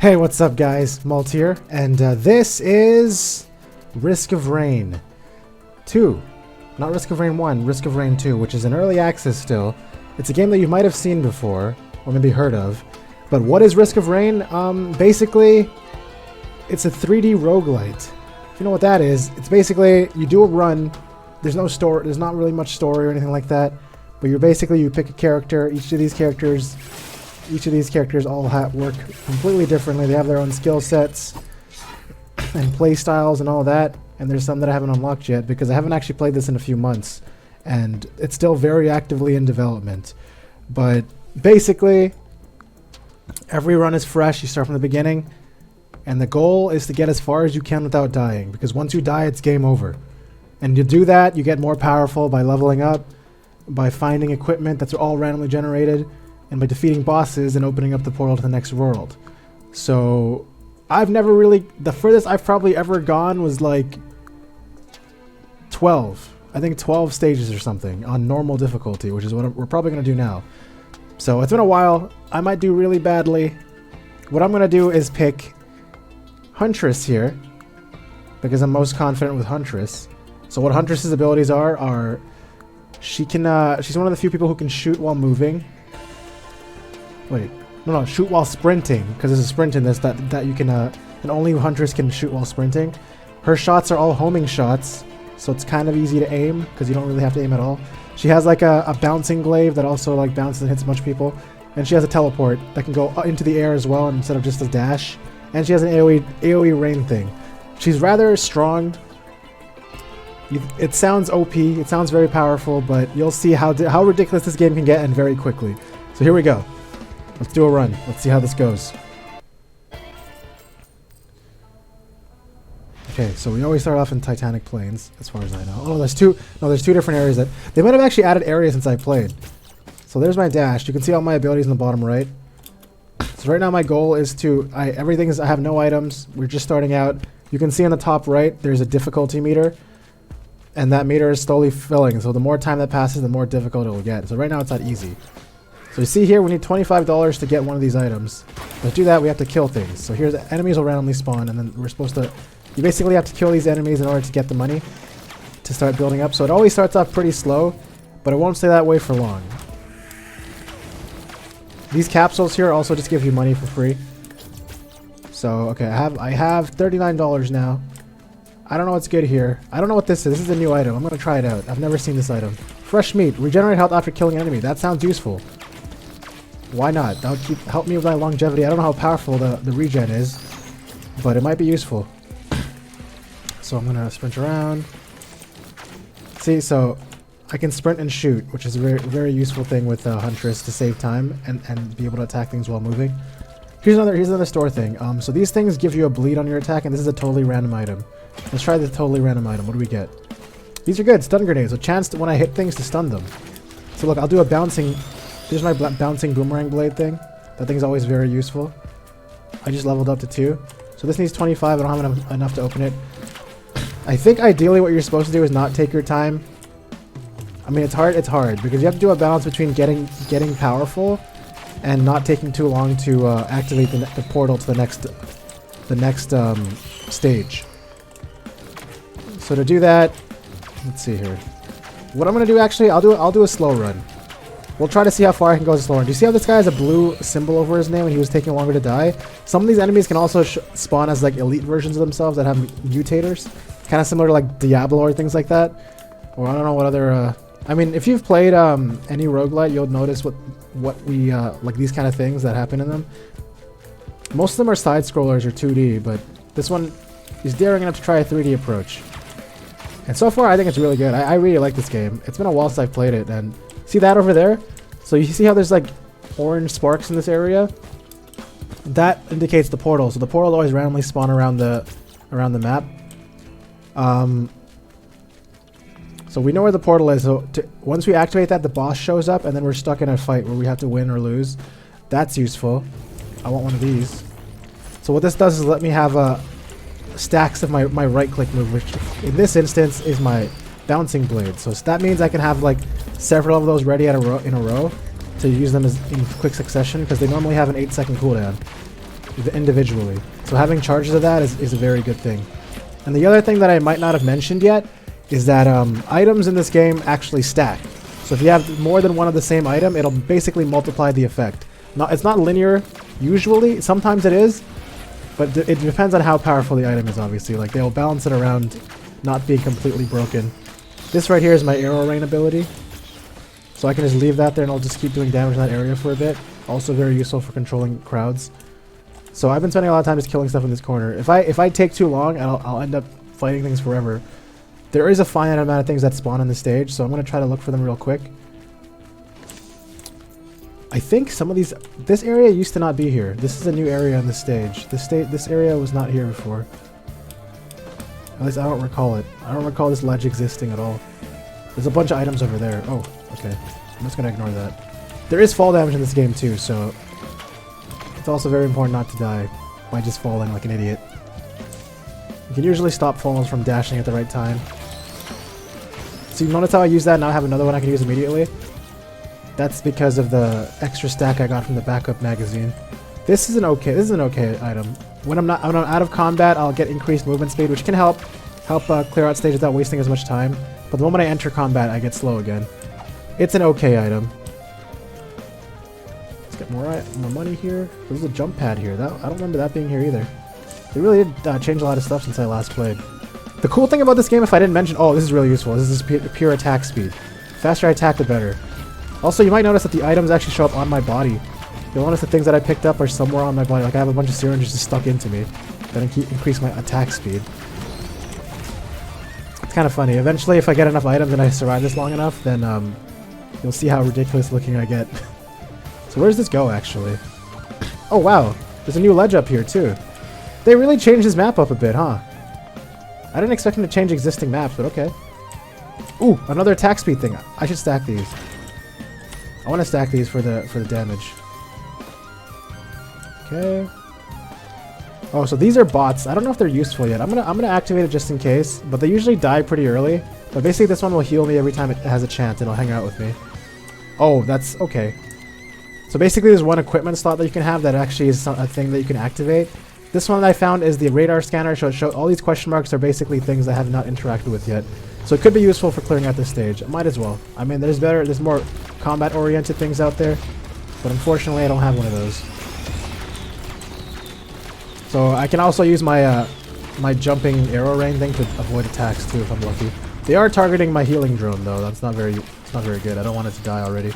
Hey, what's up guys? Maltosier, and this is Risk of Rain 2. Not Risk of Rain 1, Risk of Rain 2, which is in early access still. It's a game that you might have seen before, or maybe heard of. But what is Risk of Rain? Basically, it's a 3D roguelite. If you know what that is, it's basically, you do a run, there's no story, there's not really much story or anything like that, but you pick a character, each of these characters all work completely differently. They have their own skill sets and play styles and all that. And there's some that I haven't unlocked yet because I haven't actually played this in a few months. And it's still very actively in development. But basically, every run is fresh. You start from the beginning. And the goal is to get as far as you can without dying. Because once you die, it's game over. And to do that, you get more powerful by leveling up, by finding equipment that's all randomly generated, and by defeating bosses and opening up the portal to the next world. So I've never really, the furthest I've probably ever gone was like 12. I think 12 stages or something on normal difficulty, which is what we're probably going to do now. So it's been a while. I might do really badly. What I'm going to do is pick Huntress here because I'm most confident with Huntress. So what Huntress's abilities are she can, she's one of the few people who can shoot while moving. Wait, no, shoot while sprinting, because there's a sprint in this that you can, and only Huntress can shoot while sprinting. Her shots are all homing shots, so it's kind of easy to aim, because you don't really have to aim at all. She has like a bouncing glaive that also like bounces and hits a bunch of people, and she has a teleport that can go into the air as well instead of just a dash, and she has an AoE rain thing. She's rather strong. It sounds OP, it sounds very powerful, but you'll see how ridiculous this game can get and very quickly. So here we go. Let's do a run. Let's see how this goes. Okay, so we always start off in Titanic Plains, as far as I know. Oh, there's two different areas that they might have actually added areas since I played. So there's my dash. You can see all my abilities in the bottom right. So right now my goal is to I have no items. We're just starting out. You can see on the top right there's a difficulty meter, and that meter is slowly filling. So the more time that passes, the more difficult it will get. So right now it's not easy. So you see here, we need $25 to get one of these items. To do that, we have to kill things. So here's the enemies will randomly spawn, and then we're supposed to... You basically have to kill these enemies in order to get the money to start building up. So it always starts off pretty slow, but it won't stay that way for long. These capsules here also just give you money for free. So, okay, I have $39 now. I don't know what's good here. I don't know what this is. This is a new item. I'm going to try it out. I've never seen this item. Fresh meat. Regenerate health after killing an enemy. That sounds useful. Why not? That'll help me with my longevity. I don't know how powerful the regen is, but it might be useful. So I'm gonna sprint around. See, so I can sprint and shoot, which is a very, very useful thing with Huntress to save time and be able to attack things while moving. Here's another store thing. So these things give you a bleed on your attack, and this is a totally random item. Let's try this totally random item. What do we get? These are good. Stun grenades. A chance to, when I hit things, to stun them. So look, I'll do a bouncing... Here's my bouncing boomerang blade thing. That thing's always very useful. I just leveled up to 2. So this needs 25. I don't have enough to open it. I think ideally what you're supposed to do is not take your time. I mean, it's hard because you have to do a balance between getting powerful and not taking too long to activate the portal to the next stage. So to do that, let's see here. What I'm gonna do actually, I'll do a slow run. We'll try to see how far I can go as a slow run. Do you see how this guy has a blue symbol over his name and he was taking longer to die? Some of these enemies can also spawn as like elite versions of themselves that have mutators. Kind of similar to like Diablo or things like that. Or I don't know what other... I mean, if you've played any roguelite, you'll notice what we... like these kind of things that happen in them. Most of them are side-scrollers or 2D, but this one is daring enough to try a 3D approach. And so far, I think it's really good. I really like this game. It's been a while since I've played it, and... See that over there? So you see how there's like orange sparks in this area? That indicates the portal. So the portal always randomly spawn around the map. So we know where the portal is. So once we activate that, the boss shows up, and then we're stuck in a fight where we have to win or lose. That's useful. I want one of these. So what this does is let me have stacks of my right-click move, which in this instance is my bouncing blade. So that means I can have like several of those ready in a row to use them in quick succession, because they normally have an 8-second cooldown. individually. So having charges of that is a very good thing. And the other thing that I might not have mentioned yet is that items in this game actually stack. So if you have more than one of the same item, it'll basically multiply the effect. It's not linear usually, sometimes it is, but it depends on how powerful the item is, obviously. Like, they'll balance it around not being completely broken. This right here is my arrow rain ability. So I can just leave that there and I'll just keep doing damage in that area for a bit. Also very useful for controlling crowds. So I've been spending a lot of time just killing stuff in this corner. If I take too long, I'll end up fighting things forever. There is a finite amount of things that spawn on the stage, so I'm going to try to look for them real quick. I think some of these... This area used to not be here. This is a new area on the stage. This area was not here before. At least I don't recall it. I don't recall this ledge existing at all. There's a bunch of items over there. Oh, okay. I'm just going to ignore that. There is fall damage in this game too, so... It's also very important not to die by just falling like an idiot. You can usually stop falls from dashing at the right time. So you notice how I use that, now I have another one I can use immediately? That's because of the extra stack I got from the backup magazine. This is an okay item. When I'm out of combat, I'll get increased movement speed, which can help clear out stage without wasting as much time. But the moment I enter combat, I get slow again. It's an okay item. Let's get more money here. There's a jump pad here. I don't remember that being here either. They really did change a lot of stuff since I last played. The cool thing about this game, if I didn't mention... Oh, this is really useful. This is pure attack speed. Faster I attack, the better. Also, you might notice that the items actually show up on my body. You'll notice the things that I picked up are somewhere on my body. Like, I have a bunch of syringes just stuck into me that increase my attack speed. It's kind of funny. Eventually, if I get enough items and I survive this long enough, then you'll see how ridiculous looking I get. So where does this go, actually? Oh, wow. There's a new ledge up here, too. They really changed this map up a bit, huh? I didn't expect them to change existing maps, but okay. Ooh, another attack speed thing. I should stack these. I want to stack these for the damage. Okay. Oh, so these are bots. I don't know if they're useful yet. I'm gonna activate it just in case, but they usually die pretty early. But basically, this one will heal me every time it has a chance, and it'll hang out with me. Oh, that's okay. So basically, there's one equipment slot that you can have that actually is a thing that you can activate. This one that I found is the radar scanner. So all these question marks are basically things I have not interacted with yet. So it could be useful for clearing out this stage. Might as well. I mean, there's more combat-oriented things out there, but unfortunately, I don't have one of those. So I can also use my my jumping arrow rain thing to avoid attacks too if I'm lucky. They are targeting my healing drone though. It's not very good. I don't want it to die already.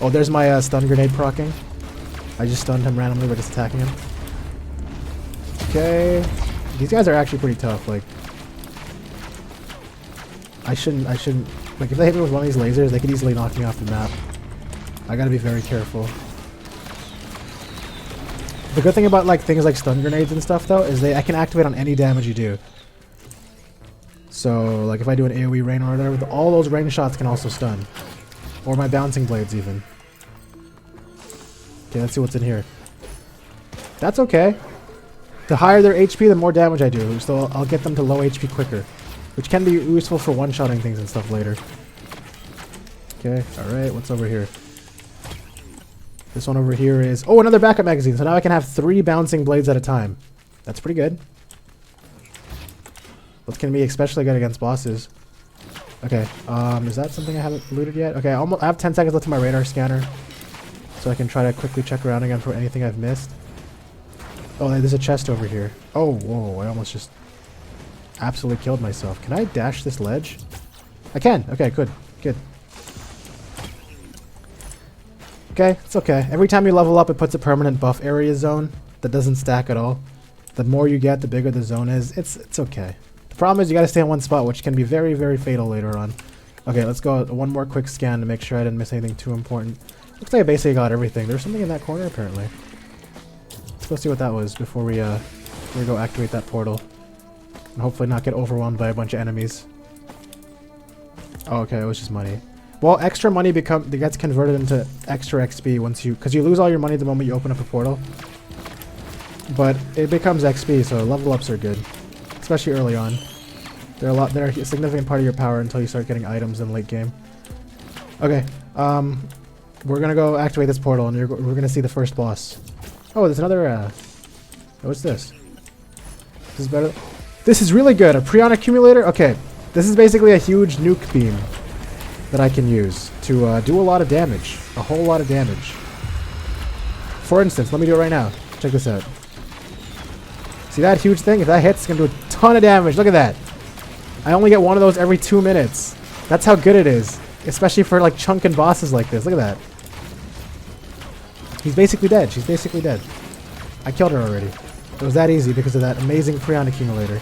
Oh, there's my stun grenade proccing. I just stunned him randomly by just attacking him. Okay, these guys are actually pretty tough. Like, I shouldn't. Like, if they hit me with one of these lasers, they could easily knock me off the map. I gotta be very careful. The good thing about like things like stun grenades and stuff though is I can activate on any damage you do. So like if I do an AoE rain or whatever, all those rain shots can also stun. Or my bouncing blades even. Okay, let's see what's in here. That's okay. The higher their HP, the more damage I do. So I'll get them to low HP quicker. Which can be useful for one-shotting things and stuff later. Okay, alright, what's over here? This one over here is... Oh, another backup magazine. So now I can have 3 bouncing blades at a time. That's pretty good. That can be especially good against bosses. Okay, is that something I haven't looted yet? Okay, I have 10 seconds left to my radar scanner. So I can try to quickly check around again for anything I've missed. Oh, there's a chest over here. Oh, whoa, I almost just absolutely killed myself. Can I dash this ledge? I can. Okay, good. Good. Okay, it's okay. Every time you level up, it puts a permanent buff area zone that doesn't stack at all. The more you get, the bigger the zone is. It's okay. The problem is you gotta stay in one spot, which can be very, very fatal later on. Okay, let's go one more quick scan to make sure I didn't miss anything too important. Looks like I basically got everything. There's something in that corner, apparently. Let's go see what that was before we go activate that portal. And hopefully not get overwhelmed by a bunch of enemies. Oh, okay, it was just money. Well, extra money gets converted into extra XP once because you lose all your money the moment you open up a portal. But it becomes XP, so level ups are good, especially early on. They're a significant part of your power until you start getting items in late game. Okay, we're gonna go activate this portal, and we're gonna see the first boss. Oh, there's another What's this? This is better. This is really good. A Prion accumulator? Okay. This is basically a huge nuke beam that I can use to do a lot of damage. A whole lot of damage. For instance, let me do it right now. Check this out. See that huge thing? If that hits, it's going to do a ton of damage. Look at that. I only get one of those every 2 minutes. That's how good it is. Especially for like chunking bosses like this. Look at that. He's basically dead. She's basically dead. I killed her already. It was that easy because of that amazing Prion accumulator.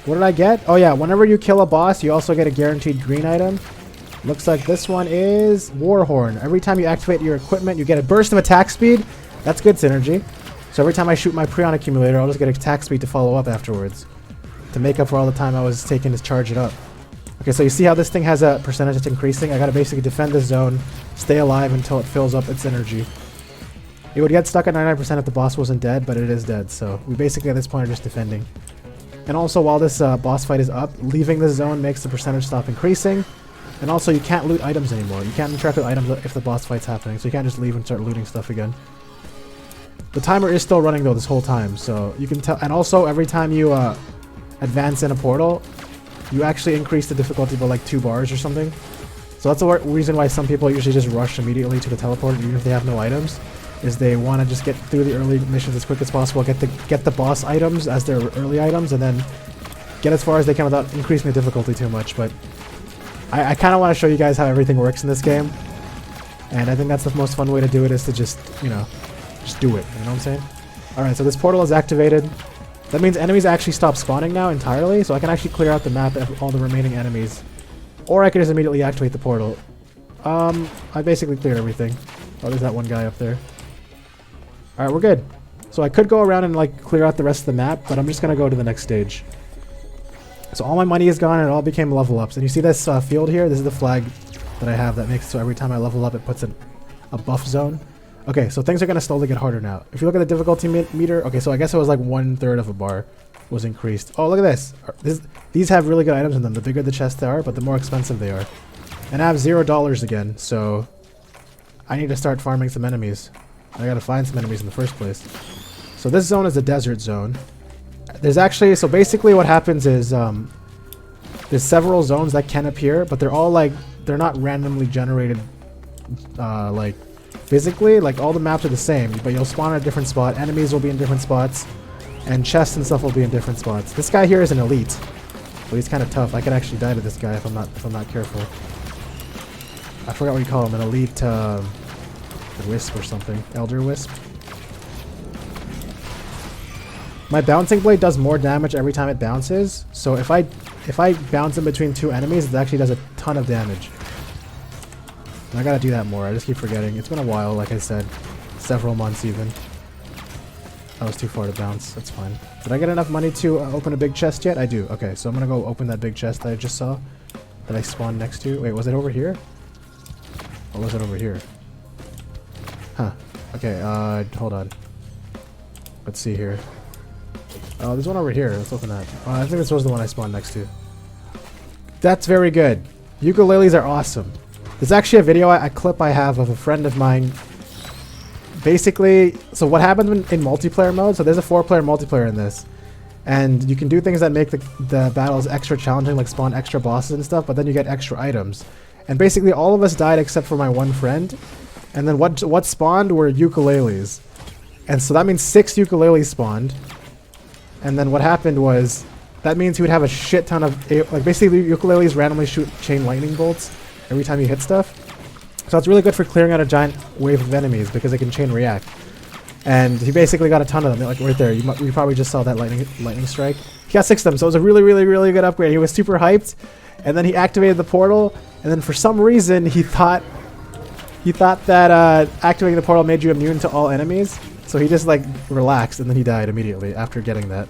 What did I get? Oh yeah, whenever you kill a boss, you also get a guaranteed green item. Looks like this one is Warhorn. Every time you activate your equipment, you get a burst of attack speed. That's good synergy. So every time I shoot my Prion accumulator, I'll just get attack speed to follow up afterwards. To make up for all the time I was taking to charge it up. Okay, so you see how this thing has a percentage that's increasing? I gotta basically defend this zone, stay alive until it fills up its energy. It would get stuck at 99% if the boss wasn't dead, but it is dead, so we basically at this point are just defending. And also while this boss fight is up, leaving the zone makes the percentage stop increasing. And also you can't loot items anymore. You can't interact with items if the boss fight's happening, so you can't just leave and start looting stuff again. The timer is still running though this whole time, so you can tell. And also every time you advance in a portal, you actually increase the difficulty by like 2 bars or something. So that's the reason why some people usually just rush immediately to the teleporter even if they have no items. Is they want to just get through the early missions as quick as possible, get the boss items as their early items, and then get as far as they can without increasing the difficulty too much. But I kind of want to show you guys how everything works in this game, and I think that's the most fun way to do it, is to just, you know, just do it. You know what I'm saying? Alright, so this portal is activated. That means enemies actually stop spawning now entirely, so I can actually clear out the map of all the remaining enemies. Or I could just immediately activate the portal. I basically cleared everything. Oh, there's that one guy up there. Alright, we're good. So I could go around and like clear out the rest of the map, but I'm just gonna go to the next stage. So all my money is gone and it all became level ups. And you see this field here? This is the flag that I have that makes it so every time I level up it puts a buff zone. Okay, so things are gonna slowly get harder now. If you look at the difficulty meter, okay, so I guess it was like 1/3 of a bar was increased. Oh, look at this. These have really good items in them. The bigger the chests they are, but the more expensive they are. And I have $0 again, so I need to start farming some enemies. I gotta find some enemies in the first place. So this zone is a desert zone. There's actually, so basically what happens is there's several zones that can appear, but they're all like, they're not randomly generated like physically. Like all the maps are the same, but you'll spawn at a different spot, enemies will be in different spots, and chests and stuff will be in different spots. This guy here is an elite, so he's kind of tough. I could actually die to this guy if I'm not careful. I forgot what you call him, an elite wisp or something. Elder wisp. My bouncing blade does more damage every time it bounces, so if I bounce in between 2 enemies, it actually does a ton of damage. And I gotta do that more. I just keep forgetting. It's been a while, like I said. Several months even. That was too far to bounce. That's fine. Did I get enough money to open a big chest yet? I do. Okay, so I'm gonna go open that big chest that I just saw. That I spawned next to. Wait, was it over here? Or was it over here? Huh. Okay, hold on. Let's see here. Oh, there's one over here. Let's open that. I think this was the one I spawned next to. That's very good. Ukuleles are awesome. There's actually a video, a clip I have of a friend of mine. Basically, so what happens in multiplayer mode, so there's a 4-player multiplayer in this. And you can do things that make the battles extra challenging, like spawn extra bosses and stuff, but then you get extra items. And basically all of us died except for my one friend. And then what spawned were ukuleles. And so that means 6 ukuleles spawned. And then what happened was, that means he would have a shit ton of, like basically ukuleles randomly shoot chain lightning bolts every time you hit stuff. So it's really good for clearing out a giant wave of enemies because they can chain react. And he basically got a ton of them, like right there. You probably just saw that lightning strike. He got 6 of them, so it was a really, really, really good upgrade. He was super hyped. And then he activated the portal, and then for some reason he thought that activating the portal made you immune to all enemies. So he just like relaxed and then he died immediately after getting that.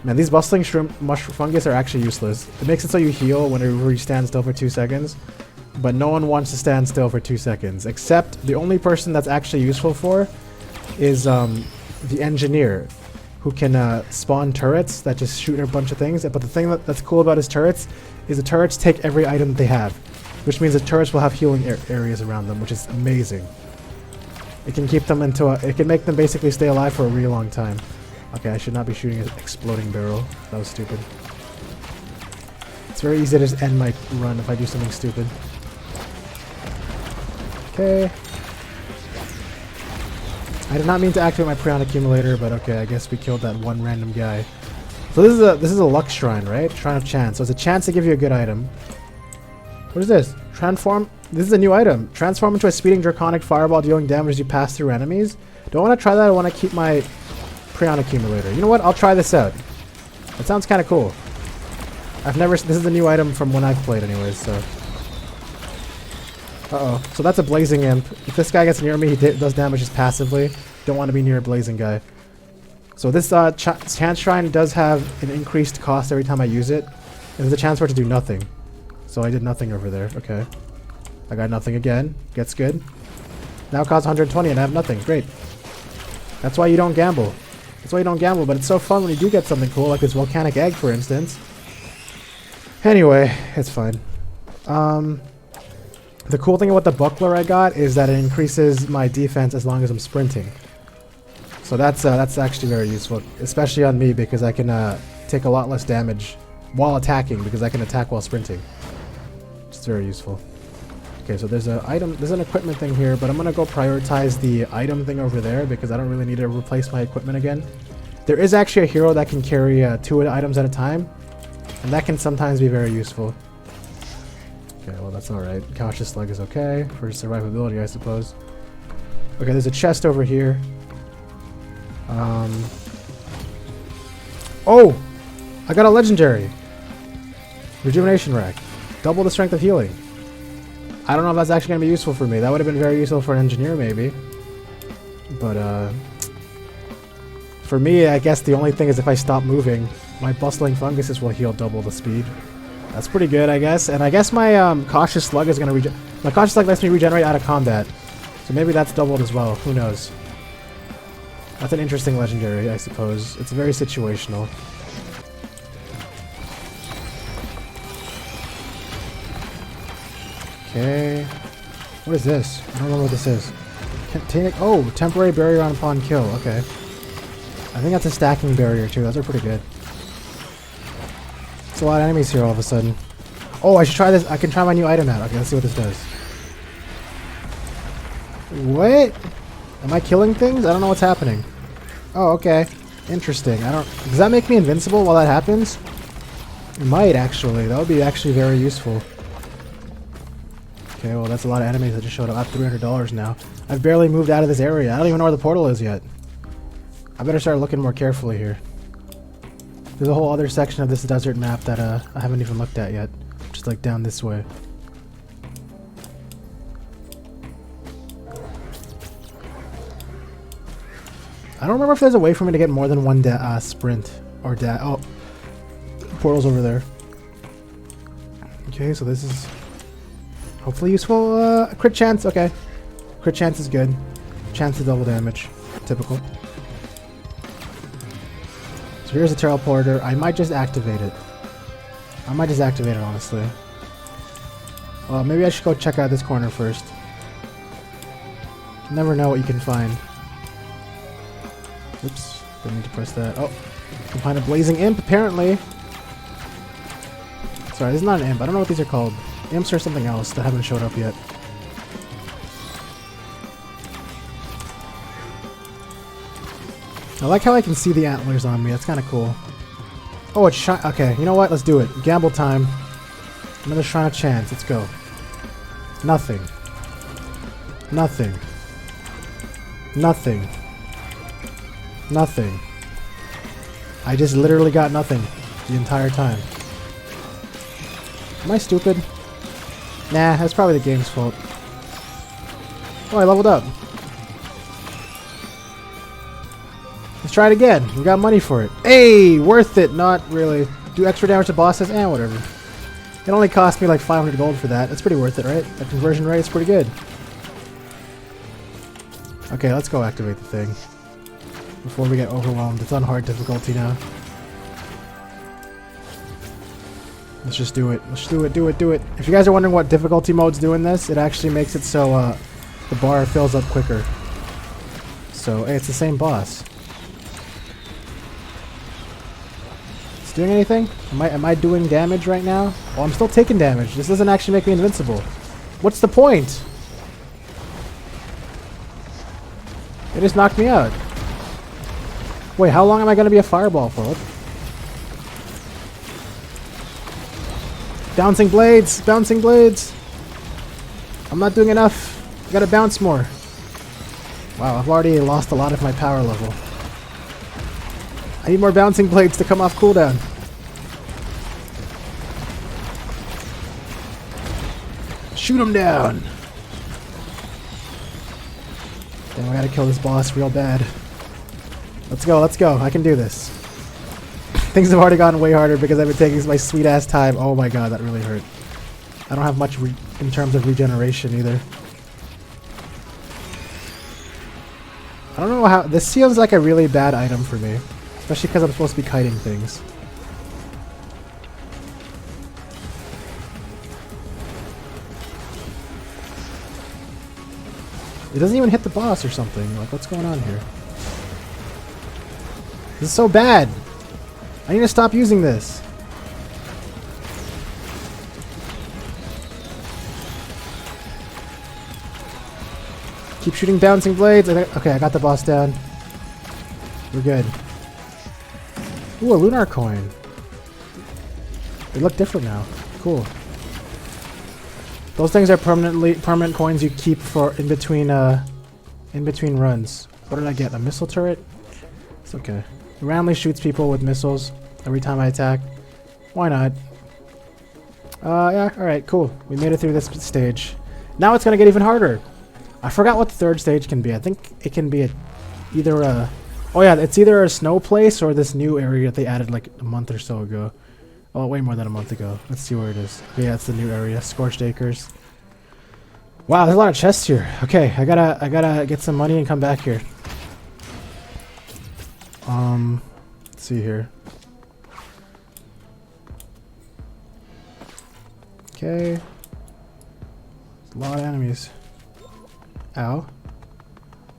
Man, these bustling shrimp mushroom fungus are actually useless. It makes it so you heal whenever you stand still for 2 seconds. But no one wants to stand still for 2 seconds. Except the only person that's actually useful for is the engineer, who can spawn turrets that just shoot a bunch of things. But the thing that's cool about his turrets is the turrets take every item that they have. Which means the turrets will have healing areas around them, which is amazing. It can keep them into a... It can make them basically stay alive for a really long time. Okay, I should not be shooting an exploding barrel. That was stupid. It's very easy to just end my run if I do something stupid. Okay. I did not mean to activate my Prion accumulator, but okay, I guess we killed that one random guy. So this is a luck shrine, right? Shrine of chance. So it's a chance to give you a good item. What is this? Transform. This is a new item. Transform into a speeding draconic fireball, dealing damage as you pass through enemies. Do I want to try that? I want to keep my Prion accumulator. You know what? I'll try this out. That sounds kind of cool. I've never. This is a new item from when I've played, anyways. So. Uh-oh. So that's a blazing imp. If this guy gets near me, he does damage just passively. Don't want to be near a blazing guy. So this chance shrine does have an increased cost every time I use it. And there's a chance for it to do nothing. So I did nothing over there. Okay. I got nothing again. Gets good. Now it costs 120 and I have nothing. Great. That's why you don't gamble. That's why you don't gamble, but it's so fun when you do get something cool, like this volcanic egg, for instance. Anyway, it's fine. The cool thing about the buckler I got is that it increases my defense as long as I'm sprinting. So that's actually very useful, especially on me, because I can take a lot less damage while attacking, because I can attack while sprinting. It's very useful. Okay, so there's an equipment thing here, but I'm gonna go prioritize the item thing over there because I don't really need to replace my equipment again. There is actually a hero that can carry 2 items at a time, and that can sometimes be very useful. Okay, well that's alright. Cautious slug is okay for survivability, I suppose. Okay, there's a chest over here. Oh! I got a legendary! Rejuvenation rack. Double the strength of healing. I don't know if that's actually going to be useful for me. That would have been very useful for an engineer, maybe. But, for me, I guess the only thing is if I stop moving, my bustling funguses will heal double the speed. That's pretty good, I guess. And I guess my cautious slug is going to my cautious slug lets me regenerate out of combat. So maybe that's doubled as well. Who knows? That's an interesting legendary, I suppose. It's very situational. Okay. What is this? I don't know what this is. Oh, temporary barrier on upon kill. Okay. I think that's a stacking barrier too. Those are pretty good. There's a lot of enemies here all of a sudden. Oh, I should try this. I can try my new item out. Okay, let's see what this does. What? Am I killing things? I don't know what's happening. Oh, okay. Interesting. Does that make me invincible while that happens? It might actually. That would be actually very useful. Okay, well that's a lot of enemies that just showed up. I have $300 now. I've barely moved out of this area. I don't even know where the portal is yet. I better start looking more carefully here. There's a whole other section of this desert map that I haven't even looked at yet. Just like down this way. I don't remember if there's a way for me to get more than one sprint or oh, portal's over there. Okay, so this is hopefully useful. Crit chance, okay. Crit chance is good. Chance to double damage, typical. So here's a teleporter. I might just activate it. Honestly. Maybe I should go check out this corner first. You never know what you can find. Oops, didn't need to press that. Oh, you can find a blazing imp, apparently. Sorry, this is not an imp. I don't know what these are called. Imps are something else that haven't showed up yet. I like how I can see the antlers on me. That's kind of cool. Oh, it's shine. Okay, you know what? Let's do it. Gamble time. Another shrine of chance. Let's go. Nothing. Nothing. Nothing. Nothing. I just literally got nothing the entire time. Am I stupid? Nah, that's probably the game's fault. Oh, I leveled up. Let's try it again. We got money for it. Hey, worth it. Not really. Do extra damage to bosses? Eh, whatever. It only cost me like 500 gold for that. That's pretty worth it, right? The conversion rate is pretty good. Okay, let's go activate the thing before we get overwhelmed. It's on hard difficulty now. Let's just do it. Let's do it, do it, do it. If you guys are wondering what difficulty mode's doing this, it actually makes it so the bar fills up quicker. So, hey, it's the same boss. It's doing anything? Am I doing damage right now? Oh, I'm still taking damage. This doesn't actually make me invincible. What's the point? It just knocked me out. Wait, how long am I going to be a fireball for? What? Bouncing blades! Bouncing blades! I'm not doing enough. I gotta bounce more. Wow, I've already lost a lot of my power level. I need more bouncing blades to come off cooldown. Shoot him down! Damn, I gotta kill this boss real bad. Let's go, let's go. I can do this. Things have already gotten way harder because I've been taking my sweet ass time. Oh my god, that really hurt. I don't have much in terms of regeneration either. I don't know how... This seems like a really bad item for me. Especially because I'm supposed to be kiting things. It doesn't even hit the boss or something. Like, what's going on here? This is so bad! I need to stop using this. Keep shooting bouncing blades. Okay, I got the boss down. We're good. Ooh, a lunar coin. They look different now. Cool. Those things are permanent coins you keep for in between runs. What did I get? A missile turret? It's okay. It randomly shoots people with missiles every time I attack. Why not? Yeah, alright, cool. We made it through this stage. Now it's gonna get even harder. I forgot what the third stage can be. I think it can be either a... Oh yeah, it's either a snow place or this new area that they added like a month or so ago. Oh, way more than a month ago. Let's see where it is. Yeah, it's the new area. Scorched Acres. Wow, there's a lot of chests here. Okay, I gotta get some money and come back here. Let's see here. Okay. There's a lot of enemies. Ow.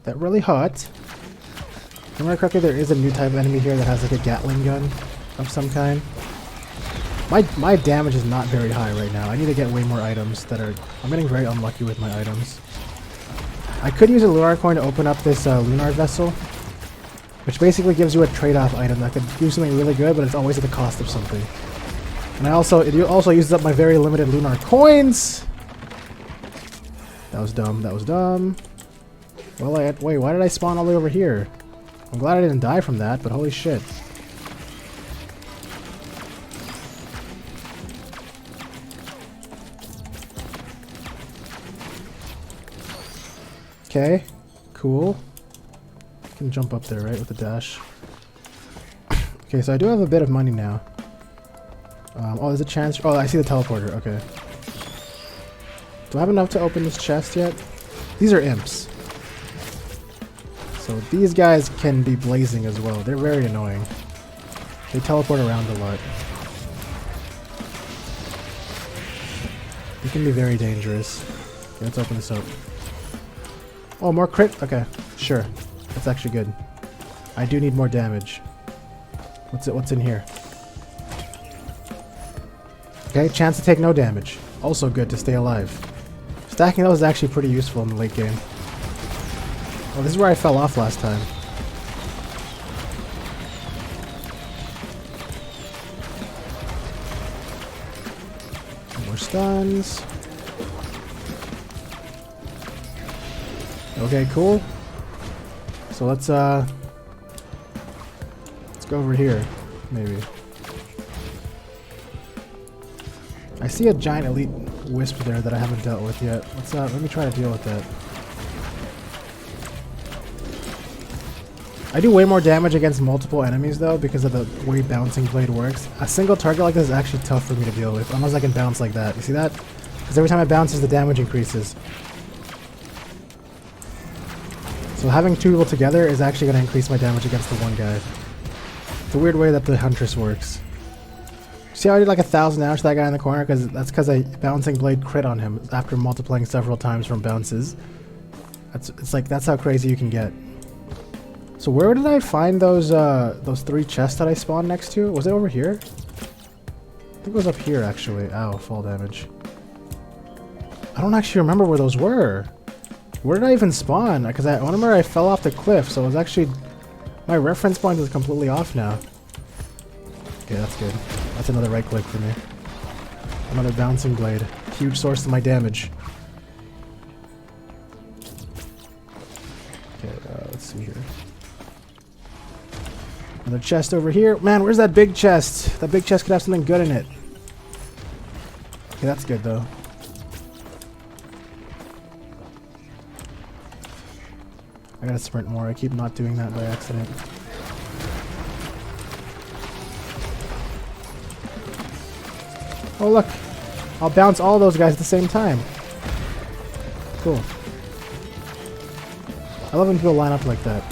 That really hot. If I remember correctly, there is a new type of enemy here that has like a Gatling gun of some kind. My damage is not very high right now. I need to get way more items that are... I'm getting very unlucky with my items. I could use a lunar coin to open up this lunar vessel, which basically gives you a trade-off item that could do something really good, but it's always at the cost of something. And it also uses up my very limited lunar coins! That was dumb. That was dumb. Well, wait, why did I spawn all the way over here? I'm glad I didn't die from that, but holy shit. Okay, cool. I can jump up there, right, with the dash. Okay, so I do have a bit of money now. Oh, there's a chance... Oh, I see the teleporter. Okay. Do I have enough to open this chest yet? These are imps. So these guys can be blazing as well. They're very annoying. They teleport around a lot. They can be very dangerous. Okay, let's open this up. Oh, more crit? Okay, sure. That's actually good. I do need more damage. What's in here? Okay, chance to take no damage. Also good to stay alive. Stacking those is actually pretty useful in the late game. Oh, this is where I fell off last time. More stuns. Okay, cool. So let's go over here, maybe. I see a giant elite wisp there that I haven't dealt with yet. Let me try to deal with that. I do way more damage against multiple enemies though because of the way Bouncing Blade works. A single target like this is actually tough for me to deal with, unless I can bounce like that. You see that? Because every time it bounces, the damage increases. So having two people together is actually going to increase my damage against the one guy. It's a weird way that the Huntress works. See how I did like 1,000 damage to that guy in the corner? That's because a Bouncing Blade crit on him after multiplying several times from bounces. That's how crazy you can get. So where did I find those 3 chests that I spawned next to? Was it over here? I think it was up here actually. Ow, fall damage. I don't actually remember where those were. Where did I even spawn? Because I remember I fell off the cliff, so it was actually... My reference point is completely off now. Okay, that's good. That's another right click for me. Another bouncing blade. Huge source of my damage. Okay, let's see here. Another chest over here. Man, where's that big chest? That big chest could have something good in it. Okay, that's good though. I gotta sprint more. I keep not doing that by accident. Oh look! I'll bounce all those guys at the same time. Cool. I love when people line up like that.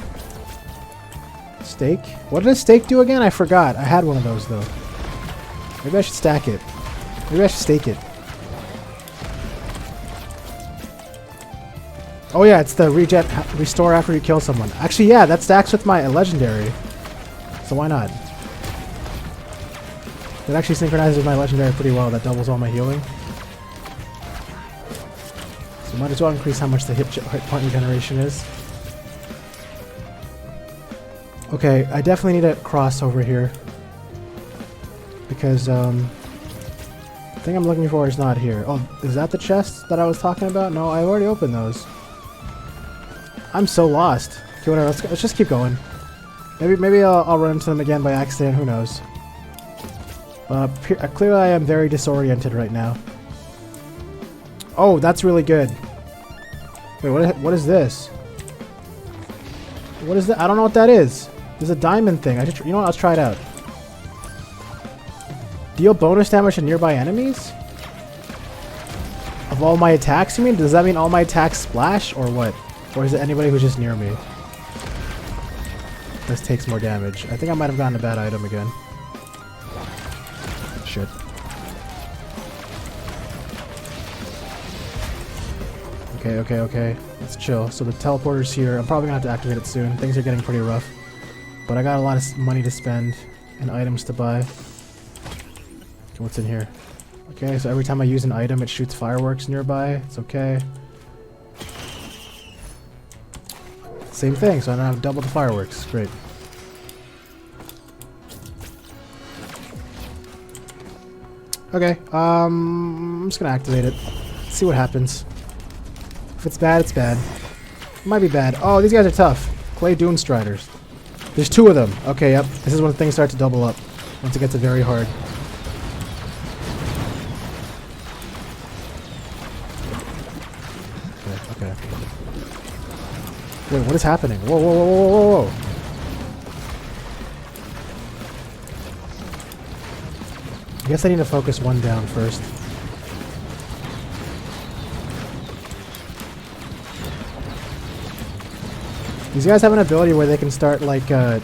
Steak? What did a steak do again? I forgot. I had one of those though. Maybe I should stack it. Maybe I should stake it. Oh yeah, it's the restore after you kill someone. Actually, yeah, that stacks with my legendary. So why not? It actually synchronizes with my legendary pretty well. That doubles all my healing. So might as well increase how much the hit point regeneration is. Okay, I definitely need to cross over here. Because, the thing I'm looking for is not here. Oh, is that the chest that I was talking about? No, I've already opened those. I'm so lost. Okay, whatever, let's just keep going. Maybe I'll run into them again by accident, who knows. Clearly I am very disoriented right now. Oh, that's really good. Wait, what is this? What is that? I don't know what that is. There's a diamond thing. You know what? Let's try it out. Deal bonus damage to nearby enemies? Of all my attacks, you mean? Does that mean all my attacks splash, or what? Or is it anybody who's just near me? This takes more damage. I think I might have gotten a bad item again. Shit. Okay. Let's chill. So the teleporter's here. I'm probably gonna have to activate it soon. Things are getting pretty rough. But I got a lot of money to spend and items to buy. Okay, what's in here? Okay, so every time I use an item, it shoots fireworks nearby. It's okay. Same thing, so I don't have double the fireworks. Great. Okay, I'm just gonna activate it. See what happens. If it's bad, it's bad. It might be bad. Oh, these guys are tough. Clay Dune Striders. There's 2 of them. Okay, yep. This is when things start to double up. Once it gets very hard. Okay. Wait, what is happening? Whoa. I guess I need to focus one down first. These guys have an ability where they can start like, okay.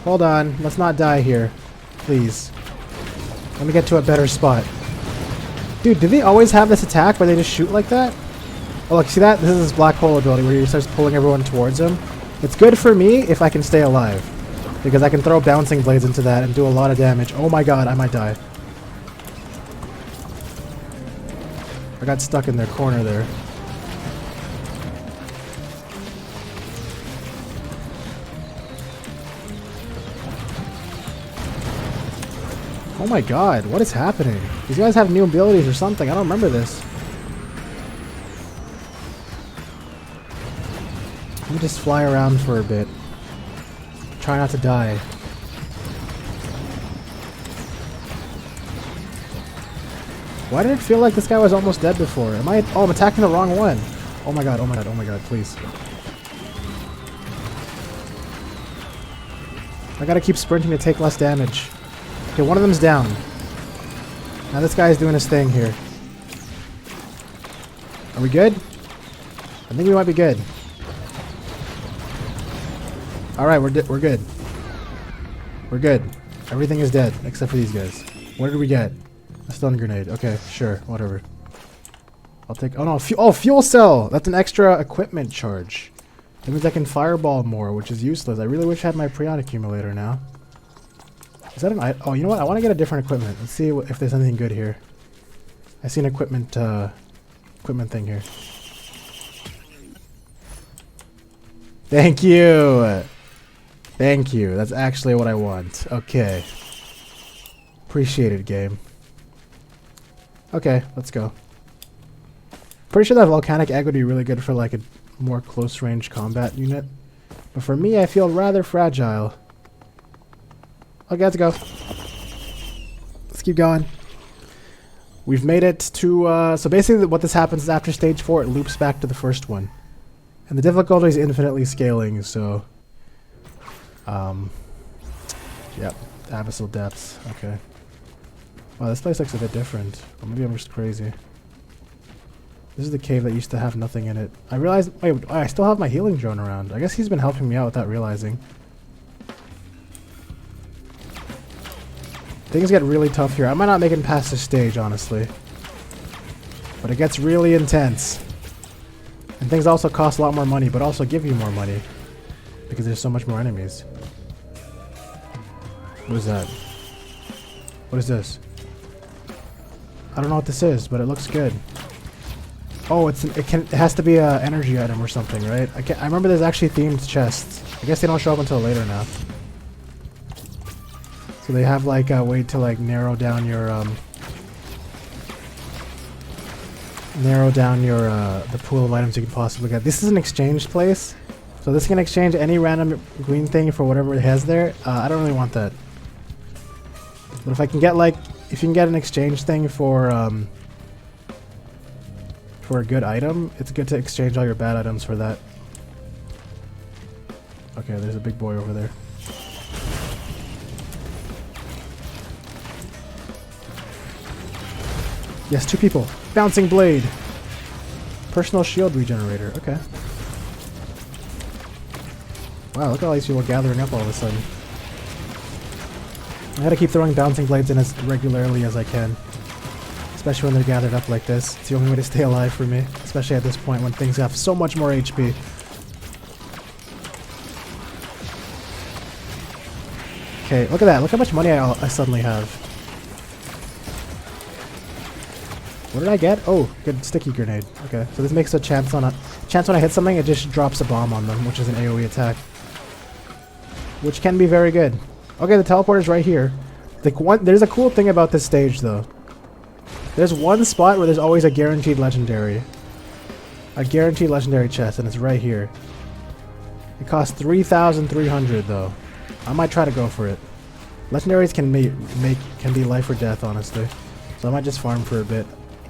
Hold on, let's not die here. Please. Let me get to a better spot. Dude, do they always have this attack where they just shoot like that? Oh look, see that? This is his black hole ability where he starts pulling everyone towards him. It's good for me if I can stay alive. Because I can throw bouncing blades into that and do a lot of damage. Oh my god, I might die. I got stuck in their corner there. Oh my god, what is happening? These guys have new abilities or something. I don't remember this. Let me just fly around for a bit. Try not to die. Why did it feel like this guy was almost dead before? Am I... Oh, I'm attacking the wrong one. Oh my god, please. I gotta keep sprinting to take less damage. Okay, one of them's down. Now this guy's doing his thing here. Are we good? I think we might be good. Alright, we're good. We're good. Everything is dead, except for these guys. What did we get? A stun grenade. Okay, sure, whatever. I'll take... Oh, no. Oh, fuel cell! That's an extra equipment charge. That means I can fireball more, which is useless. I really wish I had my Prion accumulator now. Is that an item? Oh, you know what? I want to get a different equipment. Let's see if there's anything good here. I see an equipment thing here. Thank you! Thank you. That's actually what I want. Okay. Appreciate it, game. Okay, let's go. Pretty sure that volcanic egg would be really good for like a more close range combat unit. But for me, I feel rather fragile. Okay, let's go. Let's keep going. We've made it to, so basically what this happens is after stage 4, it loops back to the first one. And the difficulty is infinitely scaling, so... Yep, abyssal depths, okay. Wow, this place looks a bit different. Or maybe I'm just crazy. This is the cave that used to have nothing in it. I realized... Wait, I still have my healing drone around. I guess he's been helping me out without realizing. Things get really tough here. I might not make it past this stage, honestly. But it gets really intense. And things also cost a lot more money, but also give you more money. Because there's so much more enemies. What is that? What is this? I don't know what this is, but it looks good. Oh, it has to be an energy item or something, right? I remember there's actually themed chests. I guess they don't show up until later now. So they have like a way to like narrow down your the pool of items you can possibly get. This is an exchange place, so this can exchange any random green thing for whatever it has there. I don't really want that. But if I can get like, if you can get an exchange thing for a good item, it's good to exchange all your bad items for that. Okay, there's a big boy over there. Yes, 2 people. Bouncing blade. Personal shield regenerator. Okay. Wow, look at all these people gathering up all of a sudden. I gotta keep throwing bouncing blades in as regularly as I can. Especially when they're gathered up like this. It's the only way to stay alive for me. Especially at this point when things have so much more HP. Okay, look at that. Look how much money I suddenly have. What did I get? Oh, good sticky grenade. Okay, so this makes a chance when I hit something, it just drops a bomb on them, which is an AoE attack. Which can be very good. Okay, the teleporter's right here. There's a cool thing about this stage, though. There's one spot where there's always a guaranteed legendary. A guaranteed legendary chest, and it's right here. It costs 3,300, though. I might try to go for it. Legendaries can be life or death, honestly. So I might just farm for a bit.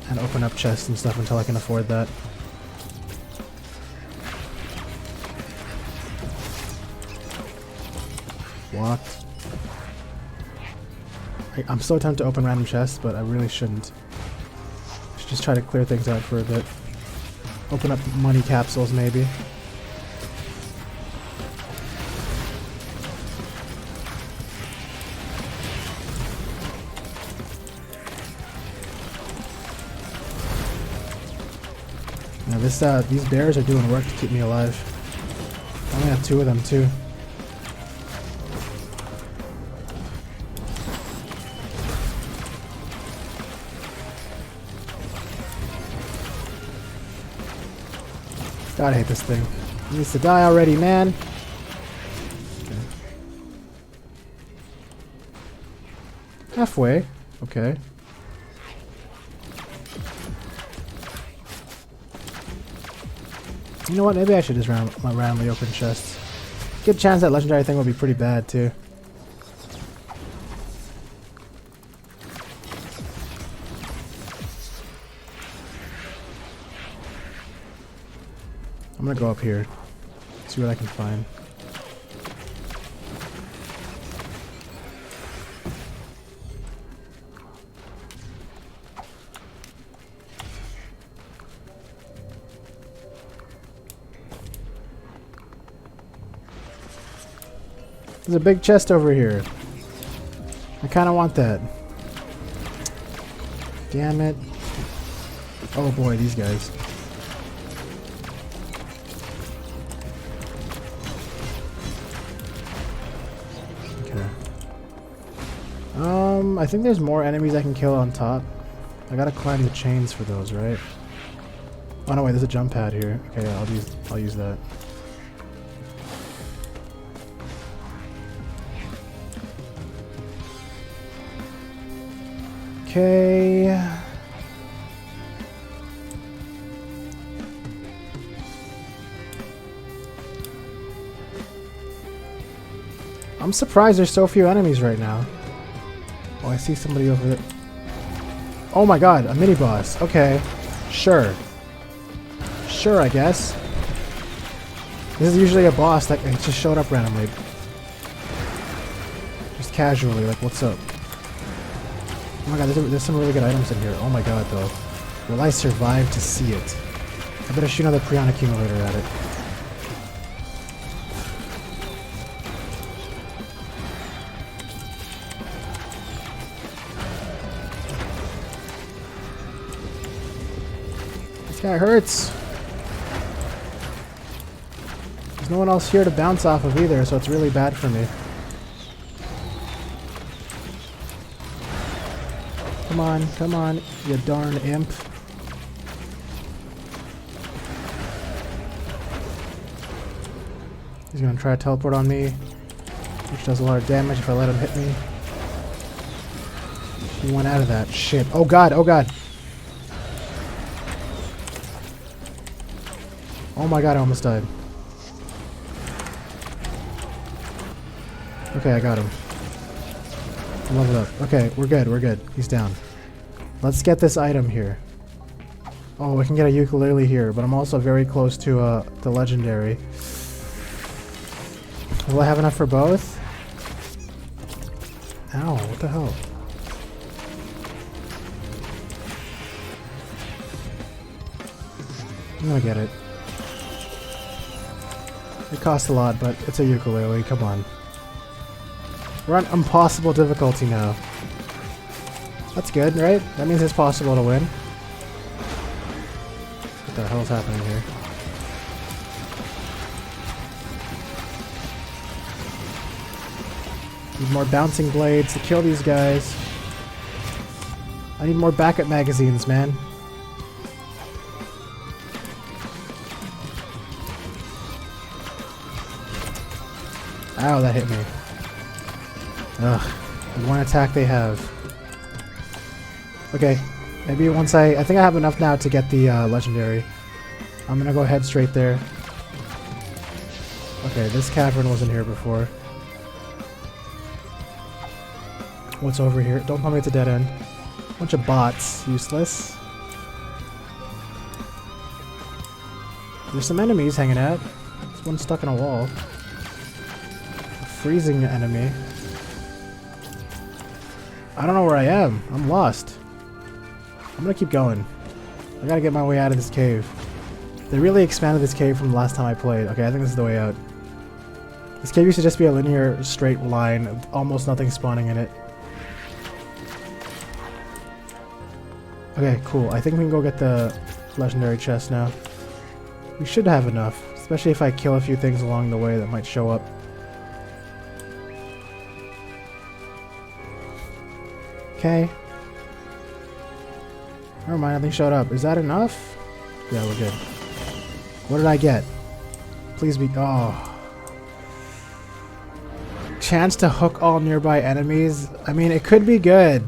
And open up chests and stuff until I can afford that. What? I'm so tempted to open random chests, but I really shouldn't. I should just try to clear things out for a bit. Open up money capsules, maybe. Now these bears are doing work to keep me alive. I only have 2 of them too. God, I hate this thing. It needs to die already, man. Okay. Halfway. Okay. You know what? Maybe I should just randomly open chests. Good chance that legendary thing will be pretty bad too. I'm gonna go up here, see what I can find. There's a big chest over here. I kind of want that. Damn it. Oh boy, these guys. Okay. I think there's more enemies I can kill on top. I gotta climb the chains for those, right? Oh no, wait, there's a jump pad here. Okay, yeah, I'll use that. Okay. I'm surprised there's so few enemies right now. Oh, I see somebody over there. Oh my god, a mini-boss. Okay. Sure. Sure, I guess. This is usually a boss that just showed up randomly. Just casually, like, what's up? Oh my god, there's some really good items in here. Oh my god, though. Will I survive to see it? I better shoot another Prion accumulator at it. This guy hurts. There's no one else here to bounce off of either, so it's really bad for me. Come on, you darn imp. He's gonna try to teleport on me, which does a lot of damage if I let him hit me. He went out of that. Shit. Oh god, oh god. Oh my god, I almost died. Okay, I got him. Level up. Okay, we're good, we're good. He's down. Let's get this item here. Oh, I can get a ukulele here, but I'm also very close to the legendary. Will I have enough for both? Ow, what the hell? I'm gonna get it. It costs a lot, but it's a ukulele, come on. We're on impossible difficulty now. That's good, right? That means it's possible to win. What the hell's happening here? Need more bouncing blades to kill these guys. I need more backup magazines, man. Ow, that hit me. Ugh. One attack they have. Okay. Maybe once I think I have enough now to get the legendary. I'm gonna go head straight there. Okay, this cavern wasn't here before. What's over here? Don't tell me it's a dead end. Bunch of bots. Useless. There's some enemies hanging out. There's one stuck in a wall. A freezing enemy. I don't know where I am. I'm lost. I'm gonna keep going. I gotta get my way out of this cave. They really expanded this cave from the last time I played. Okay, I think this is the way out. This cave used to just be a linear, straight line, with almost nothing spawning in it. Okay, cool. I think we can go get the legendary chest now. We should have enough, especially if I kill a few things along the way that might show up. Okay. Never mind, nothing showed up. Is that enough? Yeah, we're good. What did I get? Please be... Oh. Chance to hook all nearby enemies? I mean, it could be good.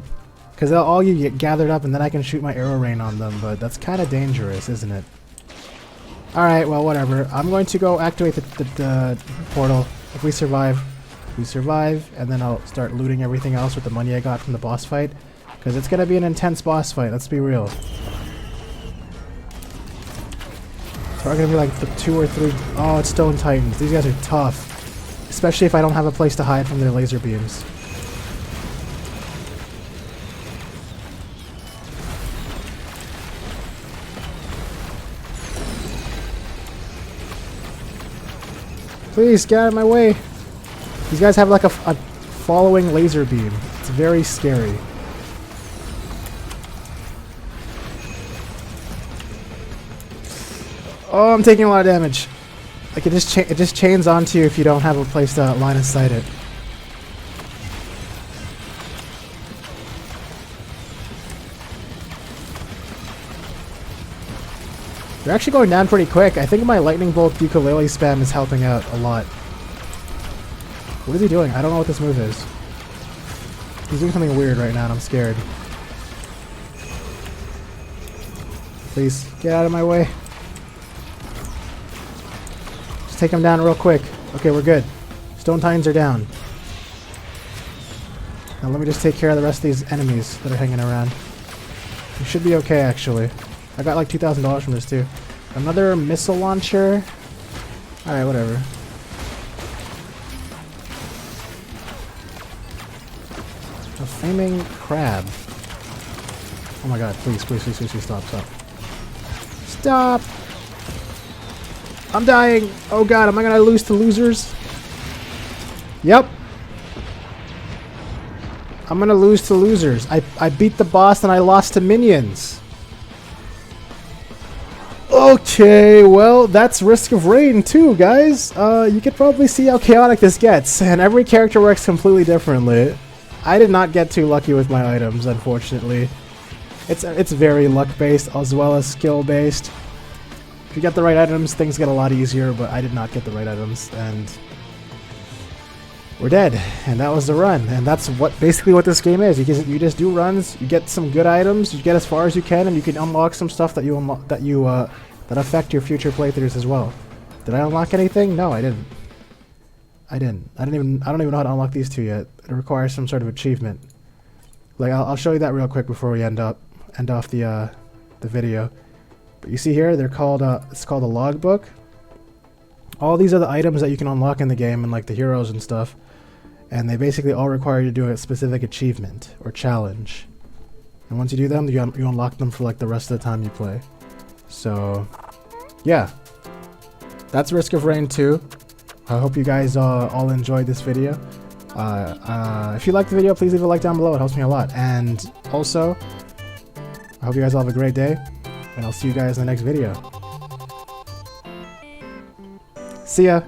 Because they'll all get gathered up and then I can shoot my arrow rain on them, but that's kind of dangerous, isn't it? Alright, well, whatever. I'm going to go activate the portal. If we survive, we survive, and then I'll start looting everything else with the money I got from the boss fight. Because it's going to be an intense boss fight, let's be real. It's probably going to be like the 2 or 3... Oh, it's Stone Titans. These guys are tough. Especially if I don't have a place to hide from their laser beams. Please, get out of my way. These guys have like a following laser beam. It's very scary. Oh, I'm taking a lot of damage. Like it just chains onto you if you don't have a place to line of sight it. They're actually going down pretty quick. I think my lightning bolt ukulele spam is helping out a lot. What is he doing? I don't know what this move is. He's doing something weird right now and I'm scared. Please, get out of my way. Just take him down real quick. Okay, we're good. Stone Titans are down. Now let me just take care of the rest of these enemies that are hanging around. We should be okay, actually. I got like $2,000 from this, too. Another missile launcher. Alright, whatever. A flaming crab. Oh my god, please, please, please, please, please, stop, stop. Stop! I'm dying! Oh god, am I gonna lose to losers? Yep. I'm gonna lose to losers. I beat the boss and I lost to minions. Okay, well, that's Risk of Rain too, guys. You could probably see how chaotic this gets, and every character works completely differently. I did not get too lucky with my items, unfortunately. It's very luck-based as well as skill-based. If you get the right items, things get a lot easier, but I did not get the right items, and we're dead. And that was the run, and that's basically what this game is. You just do runs, you get some good items, you get as far as you can, and you can unlock some stuff that that affect your future playthroughs as well. Did I unlock anything? No, I didn't. I don't even know how to unlock these two yet. It requires some sort of achievement. Like I'll show you that real quick before we end off the video. But you see here, they're called it's called a logbook. All these are the items that you can unlock in the game, and like the heroes and stuff. And they basically all require you to do a specific achievement or challenge. And once you do them, you unlock them for like the rest of the time you play. So, yeah. That's Risk of Rain 2. I hope you guys all enjoyed this video. If you liked the video, please leave a like down below. It helps me a lot. And also, I hope you guys all have a great day. And I'll see you guys in the next video. See ya!